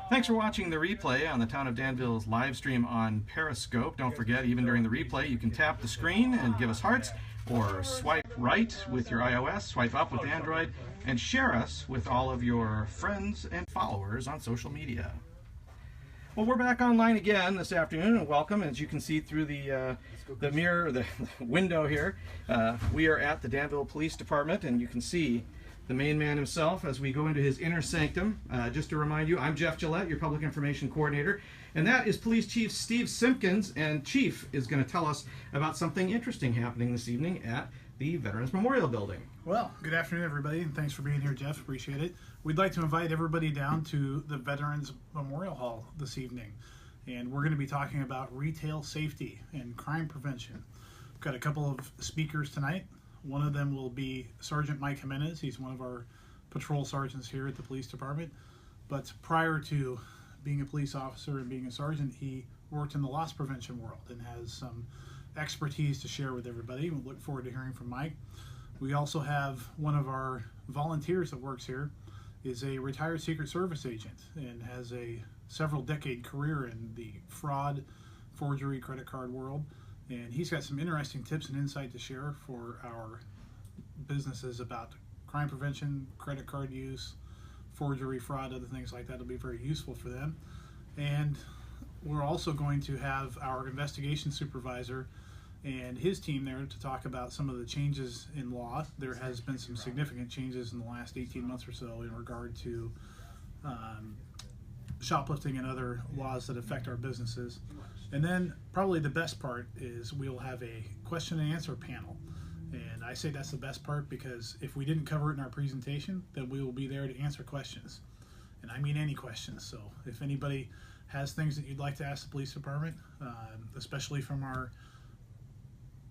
Thanks for watching the replay on the Town of Danville's live stream on Periscope. Don't forget, even during the replay, you can tap the screen and give us hearts, or swipe right with your iOS, swipe up with Android, and share us with all of your friends and followers on social media. Well, we're back online again this afternoon, and welcome. As you can see through the mirror, the window here, we are at the Danville Police Department, and you can see the main man himself as we go into his inner sanctum. Just to remind you, I'm Jeff Gillette, your Public Information Coordinator, and that is Police Chief Steve Simpkins, and Chief is going to tell us about something interesting happening this evening at the Veterans Memorial Building. Well, good afternoon, everybody, and thanks for being here, Jeff. Appreciate it. We'd like to invite everybody down to the Veterans Memorial Hall this evening, and we're going to be talking about retail safety and crime prevention. We've got a couple of speakers tonight. One of them will be Sergeant Mike Jimenez. He's one of our patrol sergeants here at the police department. But prior to being a police officer and being a sergeant, he worked in the loss prevention world and has some expertise to share with everybody. We look forward to hearing from Mike. We also have one of our volunteers that works here is a retired Secret Service agent and has a several decade career in the fraud, forgery, credit card world. And he's got some interesting tips and insight to share for our businesses about crime prevention, credit card use, forgery, fraud, other things like that. Will be very useful for them. And we're also going to have our investigation supervisor and his team there to talk about some of the changes in law. There has been some significant changes in the last 18 months or so in regard to shoplifting and other laws that affect our businesses. And then probably the best part is we'll have a question and answer panel. And I say that's the best part because if we didn't cover it in our presentation, then we will be there to answer questions. And I mean any questions. So if anybody has things that you'd like to ask the police department, especially from our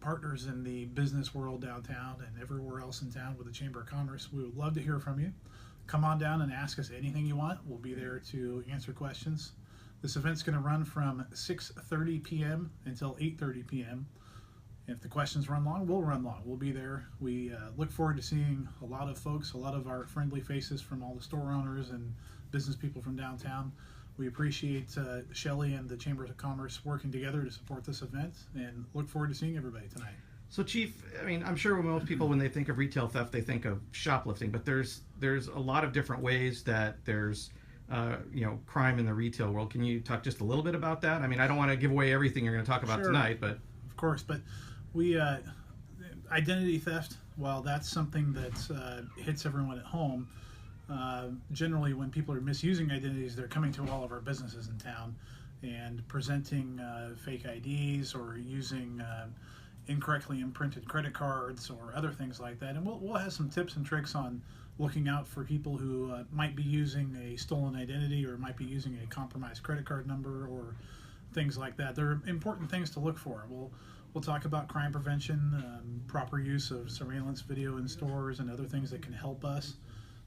partners in the business world downtown and everywhere else in town with the Chamber of Commerce, we would love to hear from you. Come on down and ask us anything you want. We'll be there to answer questions. This event's going to run from 6:30 p.m. until 8:30 p.m. If the questions run long, we'll run long. We'll be there. We look forward to seeing a lot of folks, a lot of our friendly faces from all the store owners and business people from downtown. We appreciate Shelley and the Chamber of Commerce working together to support this event and look forward to seeing everybody tonight. So, Chief, I mean, I'm sure most people, when they think of retail theft, they think of shoplifting, but there's a lot of different ways that there's crime in the retail world. Can you talk just a little bit about that? I mean, I don't want to give away everything you're going to talk about tonight, but of course. But we identity theft, while that's something that hits everyone at home, generally when people are misusing identities, they're coming to all of our businesses in town and presenting fake IDs or using incorrectly imprinted credit cards or other things like that. And we'll have some tips and tricks on looking out for people who might be using a stolen identity or might be using a compromised credit card number or things like that. They're important things to look for. We'll talk about crime prevention, proper use of surveillance video in stores and other things that can help us.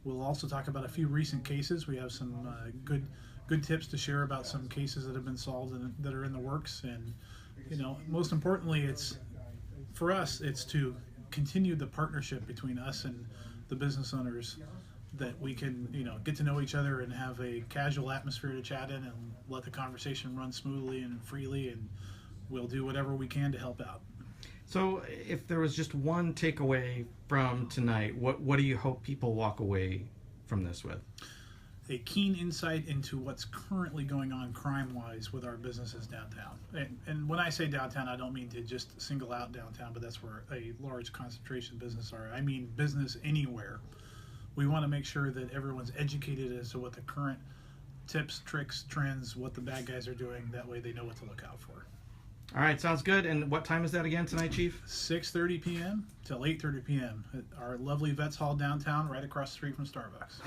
We'll also talk about a few recent cases. We have some good tips to share about some cases that have been solved and that are in the works. And most importantly, for us, it's to continue the partnership between us and the business owners, that we can get to know each other and have a casual atmosphere to chat in and let the conversation run smoothly and freely, and we'll do whatever we can to help out. So if there was just one takeaway from tonight, what do you hope people walk away from this with? A keen insight into what's currently going on crime-wise with our businesses downtown. And when I say downtown, I don't mean to just single out downtown, but that's where a large concentration of business are. I mean business anywhere. We want to make sure that everyone's educated as to what the current tips, tricks, trends, what the bad guys are doing. That way they know what to look out for. All right, sounds good. And what time is that again tonight, Chief? 6:30 p.m. till 8:30 p.m. at our lovely Vets Hall downtown, right across the street from Starbucks.